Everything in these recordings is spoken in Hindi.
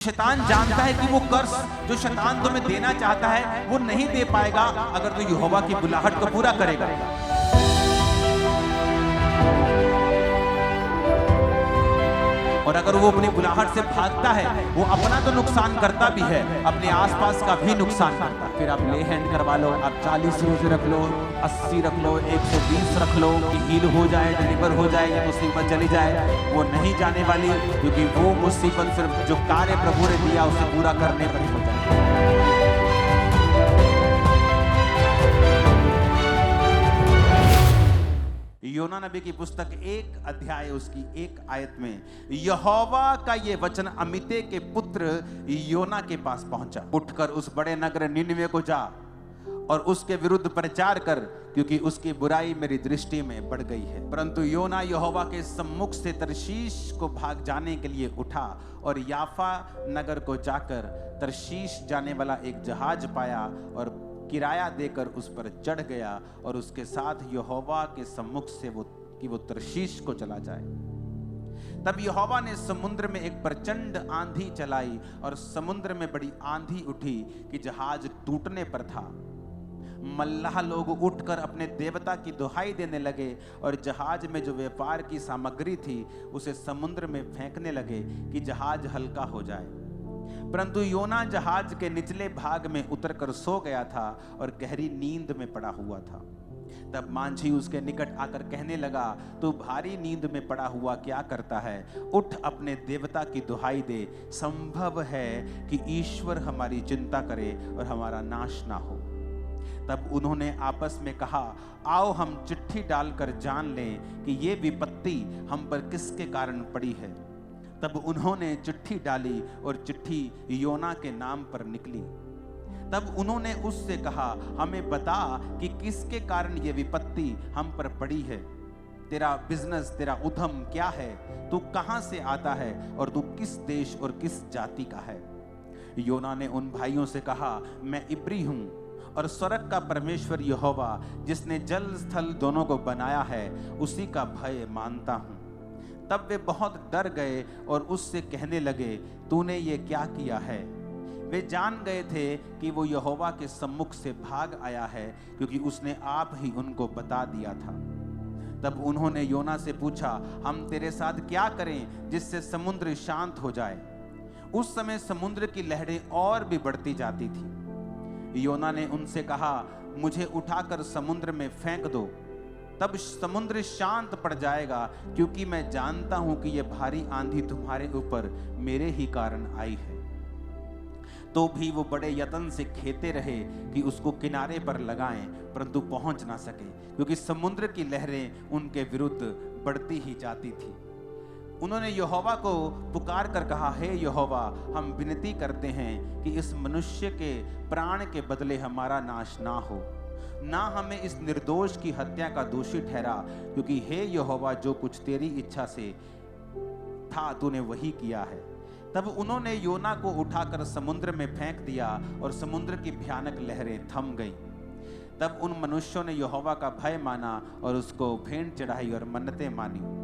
शैतान जानता है कि वो कर्ज जो शैतान तुम्हें देना चाहता है वो नहीं दे पाएगा अगर तू यहोवा की बुलाहट को पूरा करेगा। और अगर वो अपनी बुलाहट से भागता है वो अपना तो नुकसान करता भी है, अपने आसपास का भी नुकसान करता है। फिर आप ले हैंड करवा लो, आप 40 रोजे रख लो, 80 रख लो, 120 रख लो कि हील हो जाए, डिलीवर हो जाए, ये मुसीबत चली जाए, वो नहीं जाने वाली, क्योंकि वो मुसीबत सिर्फ जो कार्य प्रभु ने दिया उसे पूरा करने पर ही हो जाए। योना नबी की पुस्तक 1 अध्याय उसकी 1 आयत में यहोवा का ये वचन अमित्ते के पुत्र योना के पास पहुंचा, उठकर उस बड़े नगर निनवे को जा और उसके विरुद्ध प्रचार कर, क्योंकि उसकी बुराई मेरी दृष्टि में बढ़ गई है। परंतु योना यहोवा के सम्मुख से तरशीश को भाग जाने के लिए उठा और याफा नगर को जाकर तरशीश जाने वाला एक जहाज पाया और किराया देकर उस पर चढ़ गया और उसके साथ यहोवा के सम्मुख से वो तरशीश को चला जाए। तब यहोवा ने समुद्र में एक प्रचंड आंधी चलाई और समुद्र में बड़ी आंधी उठी कि जहाज टूटने पर था। मल्लाह लोग उठकर अपने देवता की दुहाई देने लगे और जहाज में जो व्यापार की सामग्री थी उसे समुद्र में फेंकने लगे कि जहाज हल्का हो जाए। परंतु योना जहाज के निचले भाग में उतरकर सो गया था और गहरी नींद में पड़ा हुआ था। तब मांझी उसके निकट आकर कहने लगा, तू भारी नींद में पड़ा हुआ क्या करता है? उठ अपने देवता की दुहाई दे, संभव है कि ईश्वर हमारी चिंता करे और हमारा नाश ना हो। तब उन्होंने आपस में कहा, आओ हम चिट्ठी डालकर जान लें कि ये विपत्ति हम पर किसके कारण पड़ी है। तब उन्होंने चिट्ठी डाली और चिट्ठी योना के नाम पर निकली। तब उन्होंने उससे कहा, हमें बता कि किसके कारण ये विपत्ति हम पर पड़ी है। तेरा बिजनेस, तेरा उद्यम क्या है? तू कहां से आता है और तू किस देश और किस जाति का है? योना ने उन भाइयों से कहा, मैं इब्री हूं और स्वर्ग का परमेश्वर यहोवा जिसने जल स्थल दोनों को बनाया है उसी का भय मानता हूं। तब वे बहुत डर गए और उससे कहने लगे, तूने ये क्या किया है? वे जान गए थे कि वो यहोवा के सम्मुख से भाग आया है, क्योंकि उसने आप ही उनको बता दिया था। तब उन्होंने योना से पूछा, हम तेरे साथ क्या करें जिससे समुद्र शांत हो जाए? उस समय समुद्र की लहरें और भी बढ़ती जाती थी। योना ने उनसे कहा, मुझे उठाकर समुद्र में फेंक दो, तब समुद्र शांत पड़ जाएगा, क्योंकि मैं जानता हूं कि यह भारी आंधी तुम्हारे ऊपर मेरे ही कारण आई है। तो भी वो बड़े यत्न से खेते रहे कि उसको किनारे पर लगाएं, परंतु पहुंच ना सके, क्योंकि समुद्र की लहरें उनके विरुद्ध बढ़ती ही जाती थी। उन्होंने यहोवा को पुकार कर कहा, हे यहोवा, हम विनती करते हैं कि इस मनुष्य के प्राण के बदले हमारा नाश ना हो, ना हमें इस निर्दोष की हत्या का दोषी ठहरा, क्योंकि हे यहोवा, जो कुछ तेरी इच्छा से था तूने वही किया है। तब उन्होंने योना को उठाकर समुद्र में फेंक दिया और समुद्र की भयानक लहरें थम गईं। तब उन मनुष्यों ने यहोवा का भय माना और उसको भेंट चढ़ाई और मन्नतें मानी।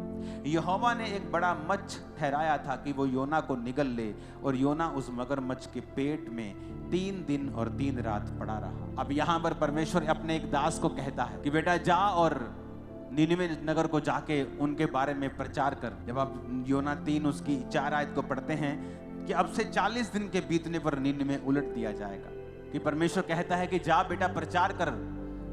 यहोवा ने एक बड़ा मच्छ ठहराया था कि वो योना को निगल ले, और योना उस मगरमच्छ के पेट में 3 दिन और 3 रात पड़ा रहा। अब यहां पर परमेश्वर अपने एक दास को कहता है कि बेटा जा और निनवे नगर को जाके उनके बारे में प्रचार कर। जब आप योना 3 उसकी 4 आयत को पढ़ते हैं कि अब से 40 दिन के बीतने पर निनवे उलट दिया जाएगा, कि परमेश्वर कहता है कि जा बेटा प्रचार कर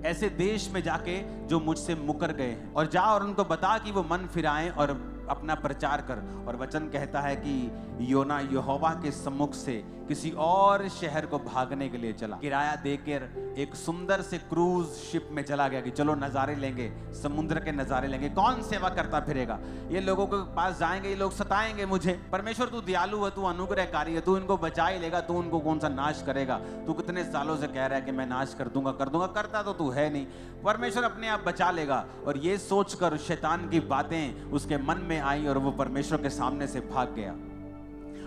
ऐसे देश में जाके जो मुझसे मुकर गए हैं, और जा और उनको बता कि वो मन फिराएं और अपना प्रचार कर। और वचन कहता है कि योना यहोवा के सम्मुख से किसी और शहर को भागने के लिए चला। किराया देकर एक सुंदर से क्रूज शिप में चला गया कि चलो नजारे लेंगे, समुद्र के नजारे लेंगे। कौन सेवा करता फिरेगा? ये लोगों के पास जाएंगे, ये लोग सताएंगे मुझे। परमेश्वर तू दयालु है, तू अनुग्रहकारी है, तू इनको बचा ही लेगा, तू उनको कौन सा नाश करेगा? तू कितने सालों से कह रहा है कि मैं नाश कर दूंगा, करता तो तू है नहीं। परमेश्वर अपने आप बचा लेगा। और ये सोचकर शैतान की बातें उसके मन में आई और वो परमेश्वर के सामने से भाग गया।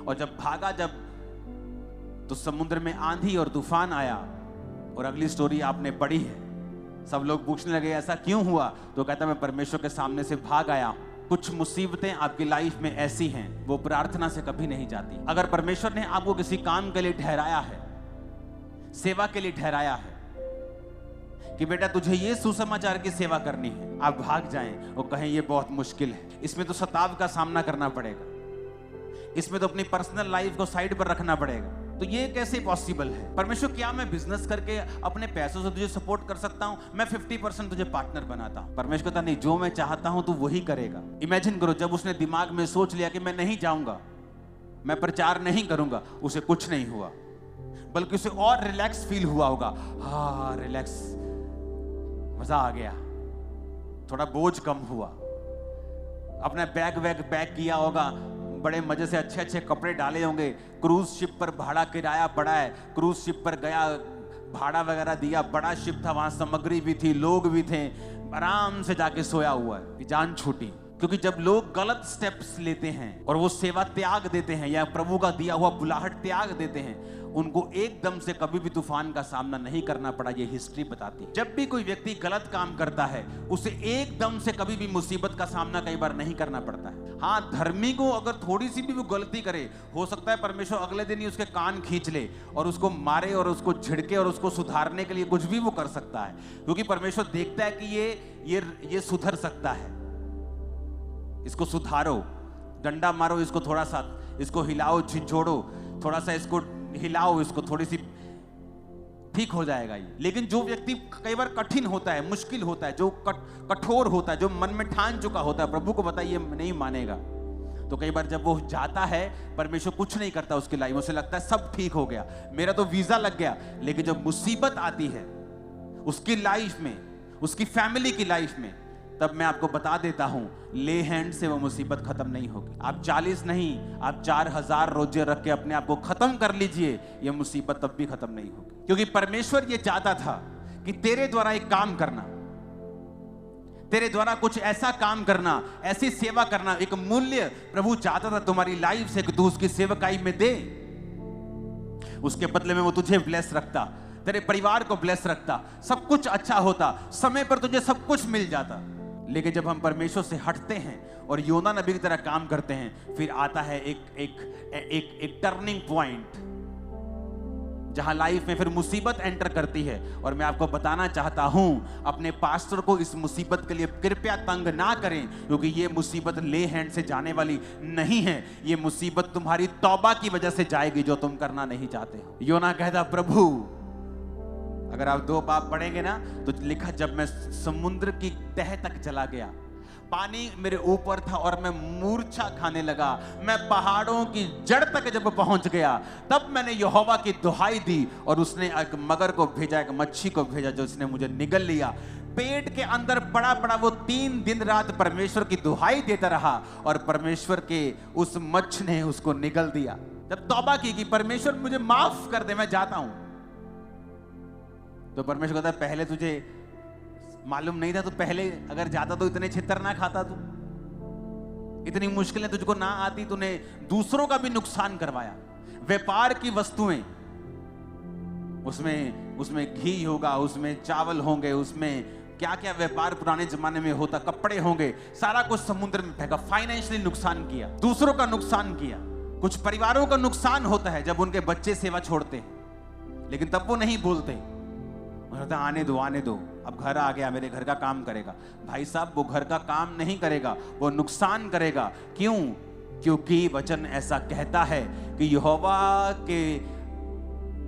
और जब भागा तो समुद्र में आंधी और तूफान आया, और अगली स्टोरी आपने पढ़ी है। सब लोग पूछने लगे ऐसा क्यों हुआ? तो कहता मैं परमेश्वर के सामने से भाग आया हूं। कुछ मुसीबतें आपकी लाइफ में ऐसी हैं, वो प्रार्थना से कभी नहीं जाती। अगर परमेश्वर ने आपको किसी काम के लिए ठहराया है, सेवा के लिए ठहराया है कि बेटा तुझे ये सुसमाचार की सेवा करनी है, आप भाग जाएं और कहें ये बहुत मुश्किल है, इसमें तो सताव का सामना करना पड़ेगा, इसमें तो अपनी पर्सनल लाइफ को साइड पर रखना पड़ेगा, तो ये कैसे पॉसिबल है? परमेश्वर, क्या मैं बिजनेस करके अपने पैसों से तुझे सपोर्ट कर सकता हूं? मैं 50% तुझे पार्टनर बनाता हूं। परमेश्वर कहता नहीं, जो मैं चाहता हूं तू वही करेगा। इमेजिन करो, जब उसने दिमाग में सोच लिया कि मैं नहीं जाऊंगा, मैं प्रचार नहीं करूंगा, उसे कुछ नहीं हुआ, बल्कि उसे और रिलैक्स फील हुआ होगा। हाँ, रिलैक्स, मजा आ गया, थोड़ा बोझ कम हुआ, अपना बैग वैग पैक किया होगा, बड़े मजे से अच्छे अच्छे कपड़े डाले होंगे, क्रूज शिप पर भाड़ा किराया पड़ा है, क्रूज शिप पर गया, भाड़ा वगैरह दिया, बड़ा शिप था, वहां सामग्री भी थी, लोग भी थे, आराम से जाके सोया हुआ है, जान छूटी। क्योंकि जब लोग गलत स्टेप्स लेते हैं और वो सेवा त्याग देते हैं या प्रभु का दिया हुआ बुलाहट त्याग देते हैं, उनको एकदम से कभी भी तूफान का सामना नहीं करना पड़ा। ये हिस्ट्री बताती है। जब भी कोई व्यक्ति गलत काम करता है, उसे एकदम से कभी भी मुसीबत का सामना कई बार नहीं करना पड़ता है। हाँ, धर्मी को अगर थोड़ी सी भी वो गलती करे, हो सकता है परमेश्वर अगले दिन ही उसके कान खींच ले और उसको मारे और उसको झिड़के और उसको सुधारने के लिए कुछ भी वो कर सकता है, क्योंकि परमेश्वर देखता है कि ये सुधर सकता है, इसको सुधारो, डंडा मारो इसको, थोड़ा सा इसको हिलाओ, झिझोड़ो, थोड़ा सा इसको हिलाओ, इसको थोड़ी सी ठीक हो जाएगा ये। लेकिन जो व्यक्ति कई बार कठिन होता है, मुश्किल होता है, जो कठोर होता है, जो मन में ठान चुका होता है, प्रभु को बताइए नहीं मानेगा, तो कई बार जब वो जाता है, परमेश्वर कुछ नहीं करता उसकी लाइफ में, उसे लगता है सब ठीक हो गया, मेरा तो वीजा लग गया। लेकिन जब मुसीबत आती है उसकी लाइफ में, उसकी फैमिली की लाइफ में, तब मैं आपको बता देता हूं, ले हैंड से वो मुसीबत खत्म नहीं होगी। आप 40 नहीं, आप 4000 रोजे रख के अपने आप को खत्म कर लीजिए, ये मुसीबत तब भी खत्म नहीं होगी। क्योंकि परमेश्वर ये चाहता था कि तेरे द्वारा एक काम करना, तेरे द्वारा कुछ ऐसा काम करना, ऐसी सेवा करना, एक मूल्य प्रभु चाहता था तुम्हारी लाइफ से कि तू उसकी सेवकाई में दे। उसके बदले में वो तुझे ब्लेस रखता, तेरे परिवार को ब्लेस रखता, सब कुछ अच्छा होता, समय पर तुझे सब कुछ मिल जाता। लेकिन जब हम परमेश्वर से हटते हैं और योना नबी की तरह काम करते हैं, फिर आता है एक टर्निंग पॉइंट, जहां लाइफ में फिर मुसीबत एंटर करती है। और मैं आपको बताना चाहता हूं, अपने पास्टर को इस मुसीबत के लिए कृपया तंग ना करें, क्योंकि ये मुसीबत ले हैंड से जाने वाली नहीं है। ये मुसीबत तुम्हारी तौबा की वजह से जाएगी, जो तुम करना नहीं चाहते हो। योना कहता, प्रभु अगर आप 2 पाप पढ़ेंगे ना, तो लिखा, जब मैं समुद्र की तह तक चला गया, पानी मेरे ऊपर था और मैं मूर्छा खाने लगा, मैं पहाड़ों की जड़ तक जब पहुंच गया, तब मैंने यहोवा की दुहाई दी और उसने एक मगर को भेजा, एक मच्छी को भेजा, जो उसने मुझे निगल लिया। पेट के अंदर पड़ा पड़ा वो 3 दिन रात परमेश्वर की दुहाई देता रहा और परमेश्वर के उस मच्छ ने उसको निगल दिया। जब तौबा की कि परमेश्वर मुझे माफ कर दे, मैं जाता हूं, तो परमेश्वर कहता है, पहले तुझे मालूम नहीं था, तो पहले अगर जाता तो इतने छितर ना खाता, तू इतनी मुश्किलें तुझको ना आती, तूने दूसरों का भी नुकसान करवाया। व्यापार की वस्तुएं, उसमें घी होगा, उसमें चावल होंगे, उसमें क्या क्या व्यापार पुराने जमाने में होता, कपड़े होंगे, सारा कुछ समुद्र में फेंका। फाइनेंशियली नुकसान किया, दूसरों का नुकसान किया। कुछ परिवारों का नुकसान होता है जब उनके बच्चे सेवा छोड़ते हैं, लेकिन तब वो नहीं बोलते, आने दो, अब घर आ गया, मेरे घर का काम करेगा। भाई साहब, वो घर का काम नहीं करेगा, वो नुकसान करेगा। क्यों? क्योंकि वचन ऐसा कहता है कि यहोवा के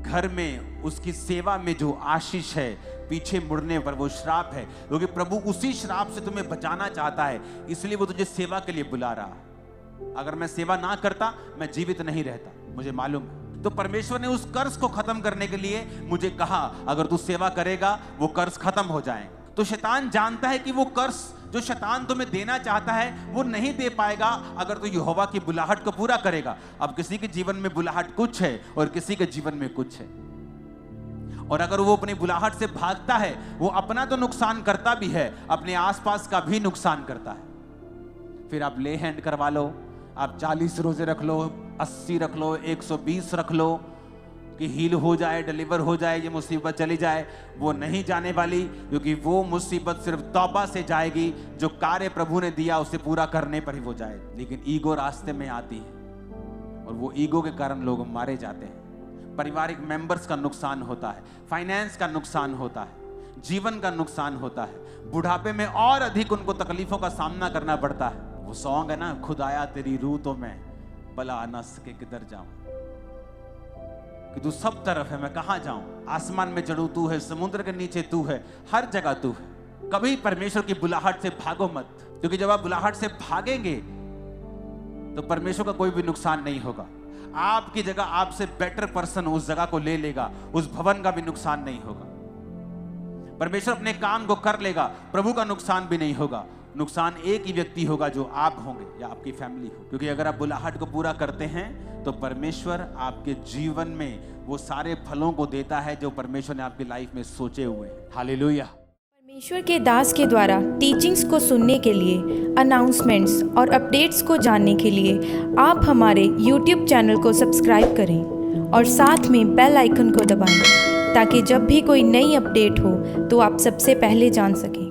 घर में, उसकी सेवा में जो आशीष है, पीछे मुड़ने पर वो श्राप है। क्योंकि प्रभु उसी श्राप से तुम्हें बचाना चाहता है, इसलिए वो तुझे सेवा के लिए बुला रहा। अगर मैं सेवा ना करता, मैं जीवित नहीं रहता, मुझे मालूम है। तो परमेश्वर ने उस कर्ज को खत्म करने के लिए मुझे कहा, अगर तू सेवा करेगा वो कर्ज खत्म हो जाएगा। तो शैतान जानता है कि वो कर्ज जो शैतान तुम्हें देना चाहता है, वो नहीं दे पाएगा अगर तू यहोवा की बुलाहट को पूरा करेगा। अब किसी के जीवन में बुलाहट कुछ है और किसी के जीवन में कुछ है, और अगर वो अपनी बुलाहट से भागता है, वो अपना तो नुकसान करता भी है, अपने आसपास का भी नुकसान करता है। फिर आप ले हैंड करवा लो, आप 40 रोजे रख लो, 80 रख लो, 120 रख लो, कि हील हो जाए, डिलीवर हो जाए, ये मुसीबत चली जाए, वो नहीं जाने वाली, क्योंकि वो मुसीबत सिर्फ तौबा से जाएगी। जो कार्य प्रभु ने दिया उसे पूरा करने पर ही वो जाए। लेकिन ईगो रास्ते में आती है और वो ईगो के कारण लोग मारे जाते हैं। पारिवारिक मेंबर्स का नुकसान होता है, फाइनेंस का नुकसान होता है, जीवन का नुकसान होता है, बुढ़ापे में और अधिक उनको तकलीफों का सामना करना पड़ता है। वो सॉन्ग है ना, खुदाया तेरी रूह तो मैं भला न सके किधर जाऊं, कि तू सब तरफ है, मैं कहां जाऊं, आसमान में चढ़ूं तू है, समुद्र के नीचे तू है, हर जगह तू है। कभी परमेश्वर की बुलाहट से भागो मत, क्योंकि जब आप बुलाहट से भागेंगे तो परमेश्वर का कोई भी नुकसान नहीं होगा। आपकी जगह आपसे बेटर पर्सन उस जगह को ले लेगा, उस भवन का भी नुकसान नहीं होगा। परमेश्वर अपने काम को कर लेगा, प्रभु का नुकसान भी नहीं होगा। नुकसान एक ही व्यक्ति होगा, जो आप होंगे या आपकी फैमिली हो। क्योंकि अगर आप बुलाहट को पूरा करते हैं तो परमेश्वर आपके जीवन में वो सारे फलों को देता है जो परमेश्वर ने आपकी लाइफ में सोचे हुए हैं। हालेलुया। परमेश्वर के दास के द्वारा टीचिंग्स को सुनने के लिए, अनाउंसमेंट्स और अपडेट्स को जानने के लिए आप हमारे YouTube चैनल को सब्सक्राइब करें और साथ में बेल आइकन को दबाएं, ताकि जब भी कोई नई अपडेट हो तो आप सबसे पहले जान सकें।